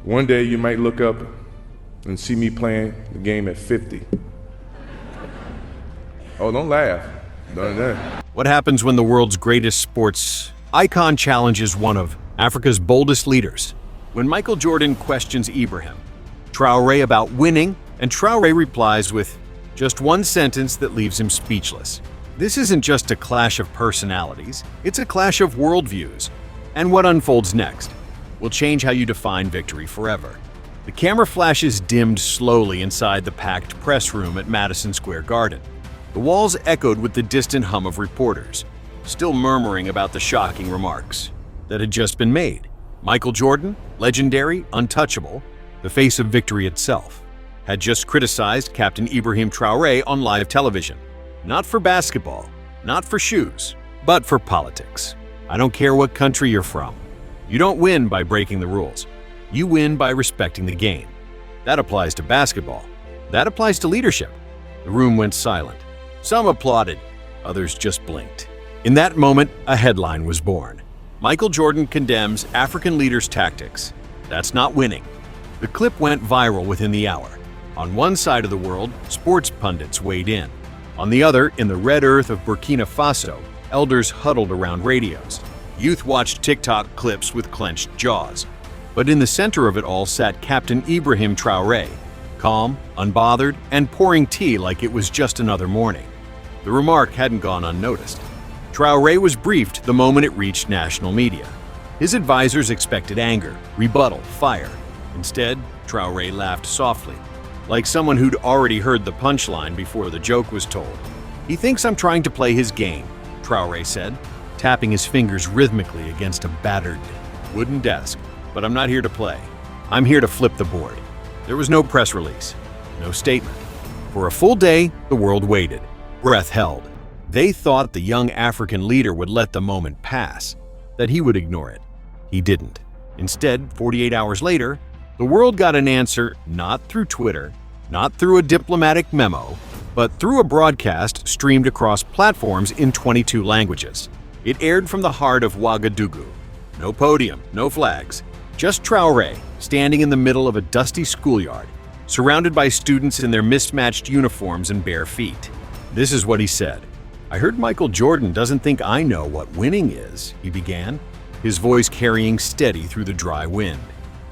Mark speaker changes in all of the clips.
Speaker 1: One day you might look up and see me playing the game at 50. Oh, don't laugh.
Speaker 2: What happens when the world's greatest sports icon challenges one of Africa's boldest leaders? When Michael Jordan questions Ibrahim Traoré about winning, and Traoré replies with just one sentence that leaves him speechless. This isn't just a clash of personalities, it's a clash of worldviews. And what unfolds next will change how you define victory forever. The camera flashes dimmed slowly inside the packed press room at Madison Square Garden. The walls echoed with the distant hum of reporters, still murmuring about the shocking remarks that had just been made. Michael Jordan, legendary, untouchable, the face of victory itself, had just criticized Captain Ibrahim Traoré on live television. Not for basketball, not for shoes, but for politics. I don't care what country you're from. You don't win by breaking the rules. You win by respecting the game. That applies to basketball. That applies to leadership. The room went silent. Some applauded, others just blinked. In that moment, a headline was born. Michael Jordan condemns African leaders' tactics. That's not winning. The clip went viral within the hour. On one side of the world, sports pundits weighed in. On the other, in the red earth of Burkina Faso, elders huddled around radios. Youth watched TikTok clips with clenched jaws. But in the center of it all sat Captain Ibrahim Traoré, calm, unbothered, and pouring tea like it was just another morning. The remark hadn't gone unnoticed. Traoré was briefed the moment it reached national media. His advisors expected anger, rebuttal, fire. Instead, Traoré laughed softly, like someone who'd already heard the punchline before the joke was told. "He thinks I'm trying to play his game," Traoré said, tapping his fingers rhythmically against a battered wooden desk. "But I'm not here to play. I'm here to flip the board." There was no press release, no statement. For a full day, the world waited, breath held. They thought the young African leader would let the moment pass, that he would ignore it. He didn't. Instead, 48 hours later, the world got an answer not through Twitter, not through a diplomatic memo, but through a broadcast streamed across platforms in 22 languages. It aired from the heart of Ouagadougou. No podium, no flags, just Traoré standing in the middle of a dusty schoolyard, surrounded by students in their mismatched uniforms and bare feet. This is what he said. "I heard Michael Jordan doesn't think I know what winning is," he began, his voice carrying steady through the dry wind.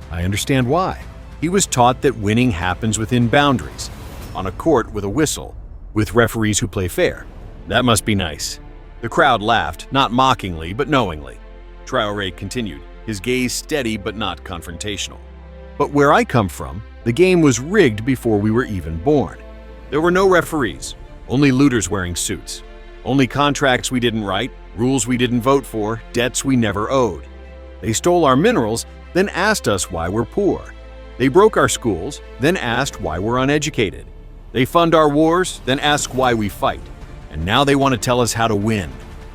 Speaker 2: "I understand why. He was taught that winning happens within boundaries, on a court with a whistle, with referees who play fair. That must be nice." The crowd laughed, not mockingly, but knowingly. Traoré continued, his gaze steady but not confrontational. "But where I come from, the game was rigged before we were even born. There were no referees, only looters wearing suits. Only contracts we didn't write, rules we didn't vote for, debts we never owed. They stole our minerals, then asked us why we're poor. They broke our schools, then asked why we're uneducated. They fund our wars, then ask why we fight. And now they want to tell us how to win."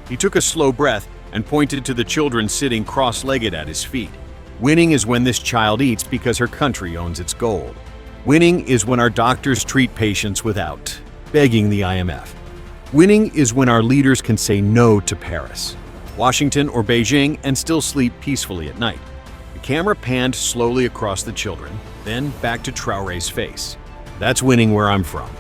Speaker 2: He took a slow breath and pointed to the children sitting cross-legged at his feet. "Winning is when this child eats because her country owns its gold. Winning is when our doctors treat patients without begging the IMF. Winning is when our leaders can say no to Paris, Washington, or Beijing and still sleep peacefully at night." The camera panned slowly across the children, then back to Traoré's face. "That's winning where I'm from."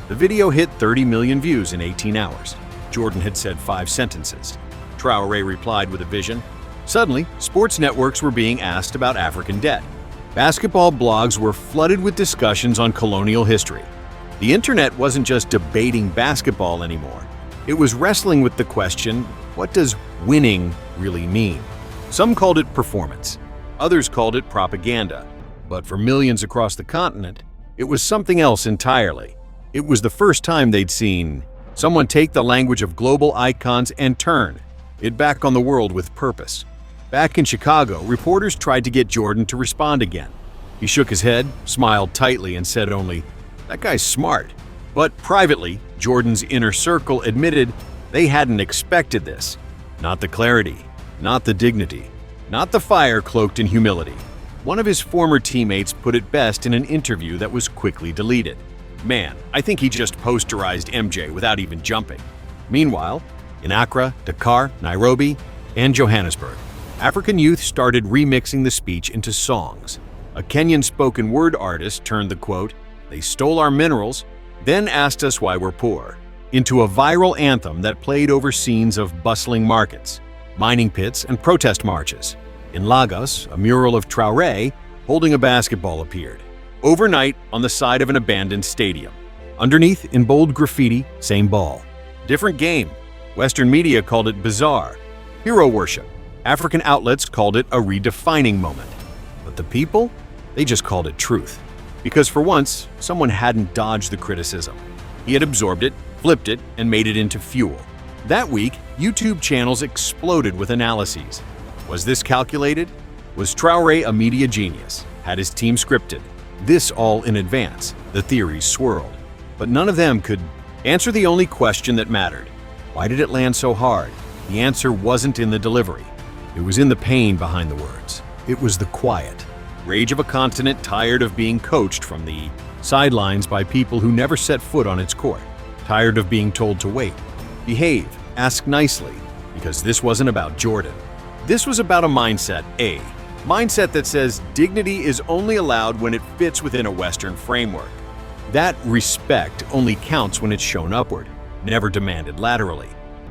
Speaker 2: The video hit 30 million views in 18 hours. Jordan had said 5 sentences. Traoré replied with a vision. Suddenly, sports networks were being asked about African debt. Basketball blogs were flooded with discussions on colonial history. The internet wasn't just debating basketball anymore. It was wrestling with the question, what does winning really mean? Some called it performance. Others called it propaganda. But for millions across the continent, it was something else entirely. It was the first time they'd seen someone take the language of global icons and turn it back on the world with purpose. Back in Chicago, reporters tried to get Jordan to respond again. He shook his head, smiled tightly, and said only, "That guy's smart." But privately, Jordan's inner circle admitted they hadn't expected this. Not the clarity, not the dignity, not the fire cloaked in humility. One of his former teammates put it best in an interview that was quickly deleted. "Man, I think he just posterized MJ without even jumping." Meanwhile, in Accra, Dakar, Nairobi, and Johannesburg, African youth started remixing the speech into songs. A Kenyan spoken word artist turned the quote, "They stole our minerals, then asked us why we're poor," into a viral anthem that played over scenes of bustling markets, mining pits, and protest marches. In Lagos, a mural of Traore holding a basketball appeared, overnight on the side of an abandoned stadium. Underneath, in bold graffiti, same ball. Different game. Western media called it bizarre, hero worship. African outlets called it a redefining moment. But the people? They just called it truth. Because for once, someone hadn't dodged the criticism. He had absorbed it, flipped it, and made it into fuel. That week, YouTube channels exploded with analyses. Was this calculated? Was Traore a media genius? Had his team scripted? This all in advance. The theories swirled. But none of them could answer the only question that mattered. Why did it land so hard? The answer wasn't in the delivery. It was in the pain behind the words. It was the quiet. Rage of a continent tired of being coached from the sidelines by people who never set foot on its court. Tired of being told to wait, behave, ask nicely, because this wasn't about Jordan. This was about a mindset, mindset that says dignity is only allowed when it fits within a Western framework. That respect only counts when it's shown upward, never demanded laterally.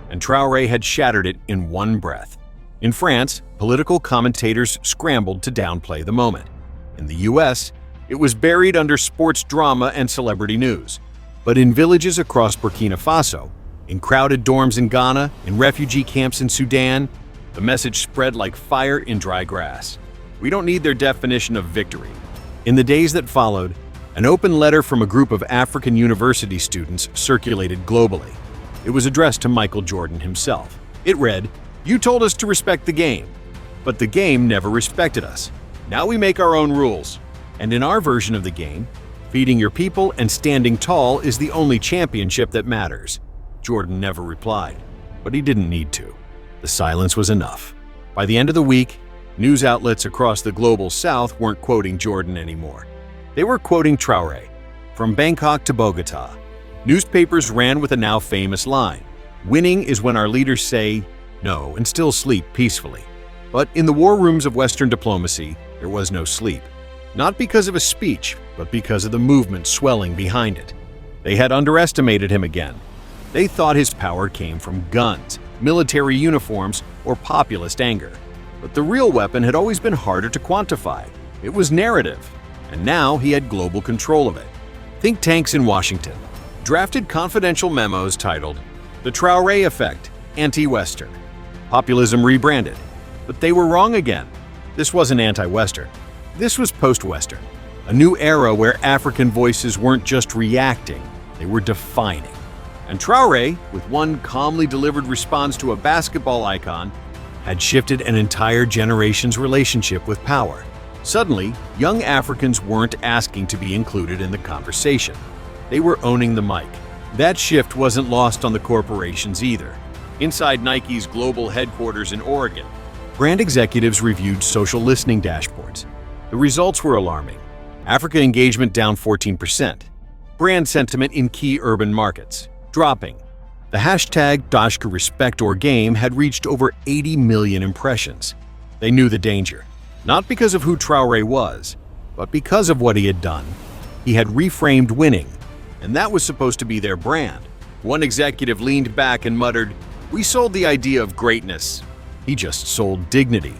Speaker 2: And Traore had shattered it in one breath. In France, political commentators scrambled to downplay the moment. In the US, it was buried under sports drama and celebrity news. But in villages across Burkina Faso, in crowded dorms in Ghana, in refugee camps in Sudan, the message spread like fire in dry grass. We don't need their definition of victory. In the days that followed, an open letter from a group of African university students circulated globally. It was addressed to Michael Jordan himself. It read, "You told us to respect the game, but the game never respected us. Now we make our own rules. And in our version of the game, feeding your people and standing tall is the only championship that matters." Jordan never replied, but he didn't need to. The silence was enough. By the end of the week, news outlets across the global south weren't quoting Jordan anymore. They were quoting Traore. From Bangkok to Bogota, newspapers ran with a now famous line, "Winning is when our leaders say no and still sleep peacefully." But in the war rooms of Western diplomacy, there was no sleep. Not because of a speech, but because of the movement swelling behind it. They had underestimated him again. They thought his power came from guns, military uniforms, or populist anger. But the real weapon had always been harder to quantify. It was narrative. And now he had global control of it. Think tanks in Washington drafted confidential memos titled, "The Traore Effect, Anti-Western." Populism rebranded. But they were wrong again. This wasn't anti-Western. This was post-Western. A new era where African voices weren't just reacting, they were defining. And Traore, with one calmly delivered response to a basketball icon, had shifted an entire generation's relationship with power. Suddenly, young Africans weren't asking to be included in the conversation. They were owning the mic. That shift wasn't lost on the corporations either. Inside Nike's global headquarters in Oregon, brand executives reviewed social listening dashboards. The results were alarming. Africa engagement down 14%. Brand sentiment in key urban markets dropping. The hashtag Dashka Respect or Game had reached over 80 million impressions. They knew the danger. Not because of who Traore was, but because of what he had done. He had reframed winning, and that was supposed to be their brand. One executive leaned back and muttered, "We sold the idea of greatness." He just sold dignity.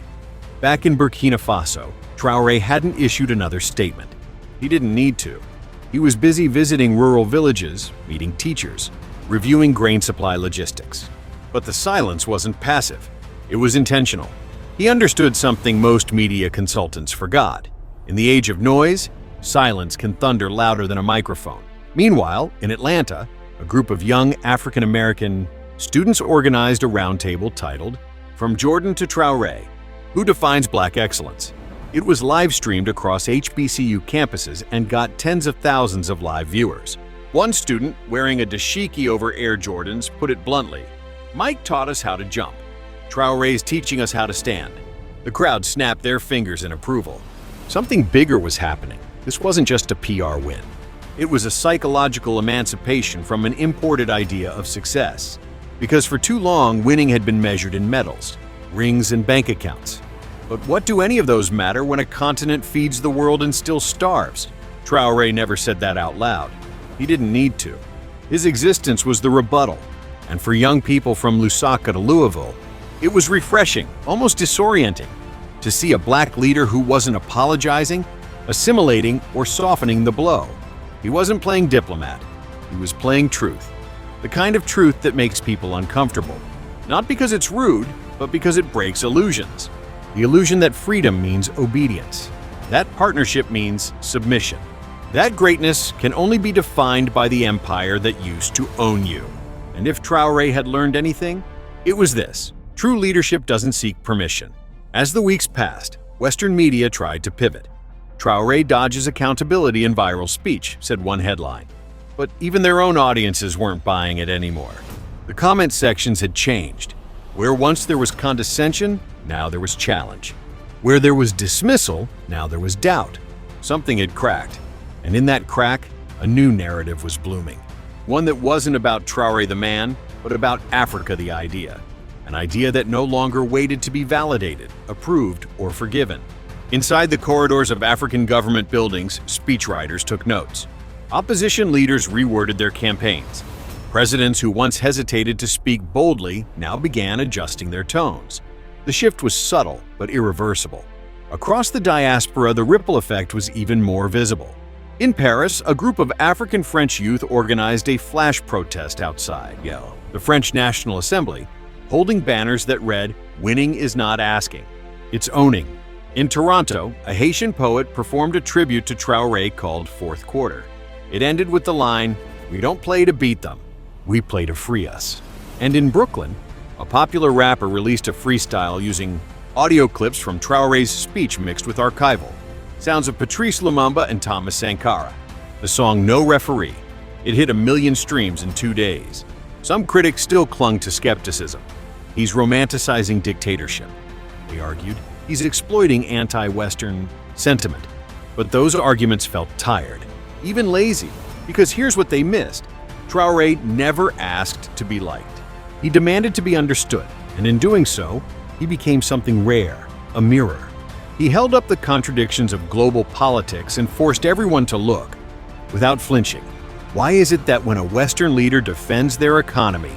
Speaker 2: Back in Burkina Faso, Traore hadn't issued another statement. He didn't need to. He was busy visiting rural villages, meeting teachers, reviewing grain supply logistics. But the silence wasn't passive. It was intentional. He understood something most media consultants forgot. In the age of noise, silence can thunder louder than a microphone. Meanwhile, in Atlanta, a group of young African-American students organized a roundtable titled, "From Jordan to Traore, Who Defines Black Excellence?" It was live-streamed across HBCU campuses and got tens of thousands of live viewers. One student, wearing a dashiki over Air Jordans, put it bluntly, "Mike taught us how to jump. Traore's teaching us how to stand." The crowd snapped their fingers in approval. Something bigger was happening. This wasn't just a PR win. It was a psychological emancipation from an imported idea of success. Because for too long, winning had been measured in medals, rings, and bank accounts. But what do any of those matter when a continent feeds the world and still starves? Traore never said that out loud. He didn't need to. His existence was the rebuttal. And for young people from Lusaka to Louisville, it was refreshing, almost disorienting, to see a black leader who wasn't apologizing, assimilating, or softening the blow. He wasn't playing diplomat. He was playing truth. The kind of truth that makes people uncomfortable. Not because it's rude, but because it breaks illusions. The illusion that freedom means obedience. That partnership means submission. That greatness can only be defined by the empire that used to own you. And if Traore had learned anything, it was this: true leadership doesn't seek permission. As the weeks passed, Western media tried to pivot. Traore dodges accountability in viral speech, said one headline. But even their own audiences weren't buying it anymore. The comment sections had changed. Where once there was condescension, now there was challenge. Where there was dismissal, now there was doubt. Something had cracked. And in that crack, a new narrative was blooming. One that wasn't about Traore the man, but about Africa the idea. An idea that no longer waited to be validated, approved, or forgiven. Inside the corridors of African government buildings, speechwriters took notes. Opposition leaders reworded their campaigns. Presidents who once hesitated to speak boldly now began adjusting their tones. The shift was subtle but irreversible. Across the diaspora, the ripple effect was even more visible. In Paris, a group of African French youth organized a flash protest outside the French National Assembly, holding banners that read, "Winning is not asking, it's owning." In Toronto, a Haitian poet performed a tribute to Traore called Fourth Quarter. It ended with the line, "We don't play to beat them, we play to free us." And in Brooklyn, a popular rapper released a freestyle using audio clips from Traore's speech mixed with archival. Sounds of Patrice Lumumba and Thomas Sankara. The song No Referee. It hit 1 million streams in 2 days. Some critics still clung to skepticism. He's romanticizing dictatorship, they argued. He's exploiting anti-Western sentiment. But those arguments felt tired, even lazy, because here's what they missed. Traore never asked to be liked. He demanded to be understood, and in doing so, he became something rare, a mirror. He held up the contradictions of global politics and forced everyone to look, without flinching. Why is it that when a Western leader defends their economy,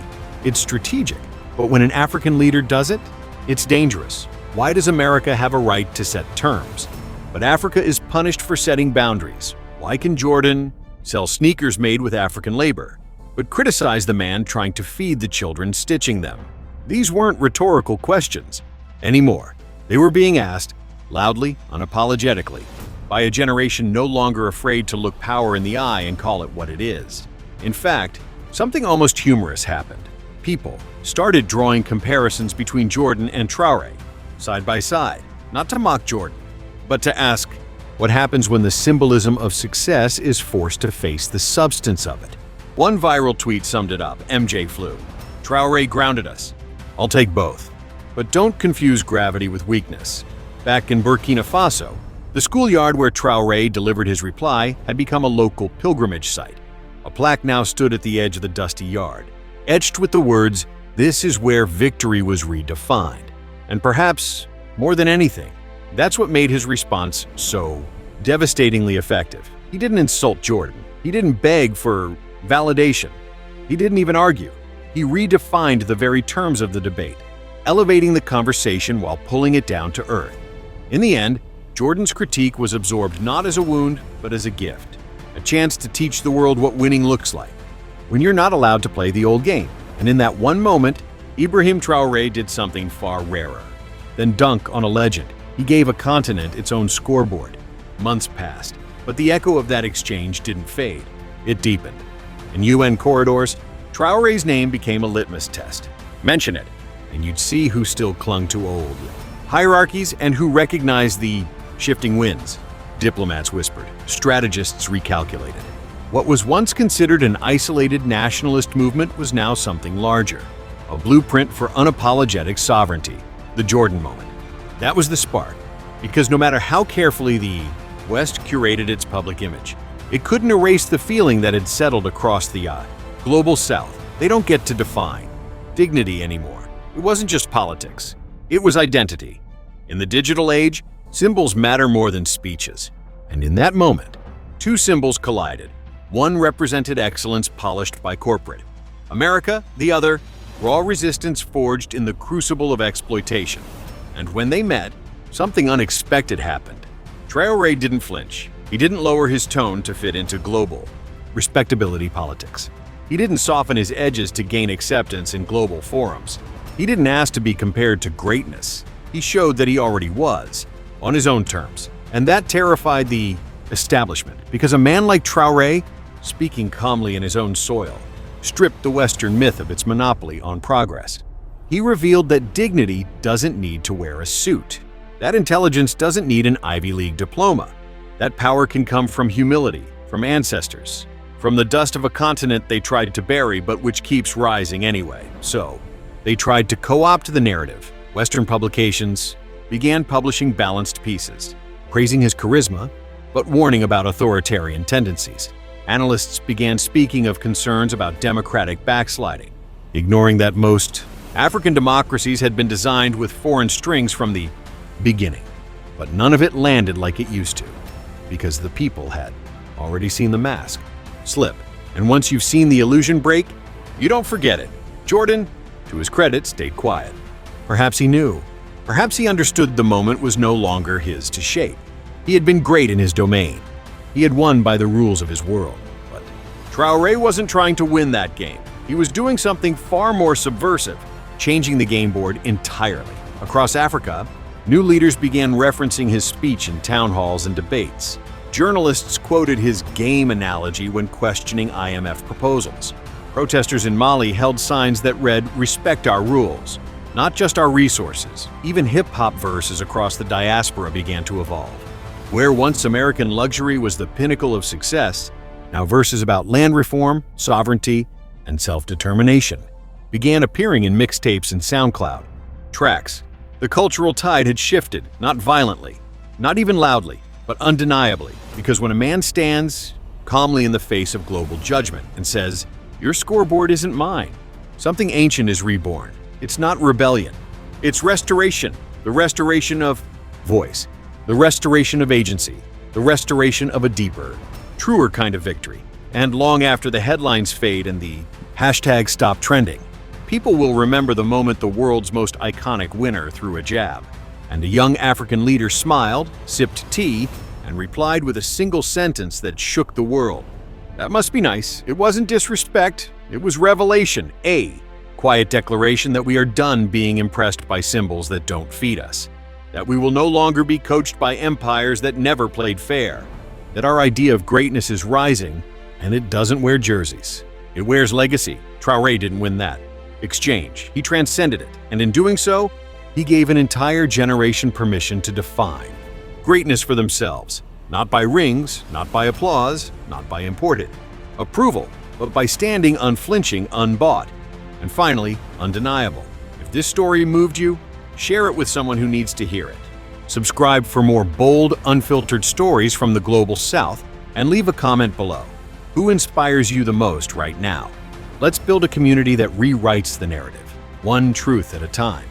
Speaker 2: it's strategic, but when an African leader does it, it's dangerous? Why does America have a right to set terms, but Africa is punished for setting boundaries? Why can Jordan sell sneakers made with African labor, but criticize the man trying to feed the children stitching them? These weren't rhetorical questions anymore. They were being asked, loudly, unapologetically, by a generation no longer afraid to look power in the eye and call it what it is. In fact, something almost humorous happened. People started drawing comparisons between Jordan and Traore, side by side, not to mock Jordan, but to ask, what happens when the symbolism of success is forced to face the substance of it? One viral tweet summed it up. MJ flew. Traore grounded us. I'll take both. But don't confuse gravity with weakness. Back in Burkina Faso, the schoolyard where Traore delivered his reply had become a local pilgrimage site. A plaque now stood at the edge of the dusty yard, etched with the words, "This is where victory was redefined." And perhaps, more than anything, that's what made his response so devastatingly effective. He didn't insult Jordan. He didn't beg for validation. He didn't even argue. He redefined the very terms of the debate, elevating the conversation while pulling it down to earth. In the end, Jordan's critique was absorbed not as a wound, but as a gift, a chance to teach the world what winning looks like, when you're not allowed to play the old game. And in that one moment, Ibrahim Traoré did something far rarer than dunk on a legend. He gave a continent its own scoreboard. Months passed, but the echo of that exchange didn't fade. It deepened. In UN corridors, Traoré's name became a litmus test. Mention it, and you'd see who still clung to old hierarchies and who recognized the shifting winds. Diplomats whispered, strategists recalculated. What was once considered an isolated nationalist movement was now something larger, a blueprint for unapologetic sovereignty, the Jordan moment. That was the spark, because no matter how carefully the West curated its public image, it couldn't erase the feeling that had settled across the global South. They don't get to define dignity anymore. It wasn't just politics. It was identity. In the digital age, symbols matter more than speeches. And in that moment, two symbols collided. One represented excellence polished by corporate America, the other, raw resistance forged in the crucible of exploitation. And when they met, something unexpected happened. Traore didn't flinch. He didn't lower his tone to fit into global respectability politics. He didn't soften his edges to gain acceptance in global forums. He didn't ask to be compared to greatness. He showed that he already was, on his own terms. And that terrified the establishment, because a man like Traore, speaking calmly in his own soil, stripped the Western myth of its monopoly on progress. He revealed that dignity doesn't need to wear a suit. That intelligence doesn't need an Ivy League diploma. That power can come from humility, from ancestors, from the dust of a continent they tried to bury but which keeps rising anyway. So, they tried to co-opt the narrative. Western publications began publishing balanced pieces, praising his charisma, but warning about authoritarian tendencies. Analysts began speaking of concerns about democratic backsliding, ignoring that most African democracies had been designed with foreign strings from the beginning. But none of it landed like it used to, because the people had already seen the mask slip. And once you've seen the illusion break, you don't forget it. Jordan, to his credit, stayed quiet. Perhaps he knew. Perhaps he understood the moment was no longer his to shape. He had been great in his domain. He had won by the rules of his world. But Traore wasn't trying to win that game. He was doing something far more subversive, changing the game board entirely. Across Africa, new leaders began referencing his speech in town halls and debates. Journalists quoted his game analogy when questioning IMF proposals. Protesters in Mali held signs that read, "Respect our rules," not just our resources. Even hip-hop verses across the diaspora began to evolve. Where once American luxury was the pinnacle of success, now verses about land reform, sovereignty, and self-determination began appearing in mixtapes and SoundCloud tracks. The cultural tide had shifted, not violently, not even loudly, but undeniably, because when a man stands calmly in the face of global judgment and says, "Your scoreboard isn't mine," something ancient is reborn. It's not rebellion. It's restoration. The restoration of voice. The restoration of agency. The restoration of a deeper, truer kind of victory. And long after the headlines fade and the hashtag stop trending, people will remember the moment the world's most iconic winner threw a jab, and a young African leader smiled, sipped tea, and replied with a single sentence that shook the world. That must be nice. It wasn't disrespect. It was revelation. A quiet declaration that we are done being impressed by symbols that don't feed us. That we will no longer be coached by empires that never played fair. That our idea of greatness is rising, and it doesn't wear jerseys. It wears legacy. Traore didn't win that. Exchange. He transcended it, and in doing so, he gave an entire generation permission to define greatness for themselves, not by rings, not by applause, not by imported approval, but by standing unflinching, unbought, and finally, undeniable. If this story moved you, share it with someone who needs to hear it. Subscribe for more bold, unfiltered stories from the Global South, and leave a comment below. Who inspires you the most right now? Let's build a community that rewrites the narrative, one truth at a time.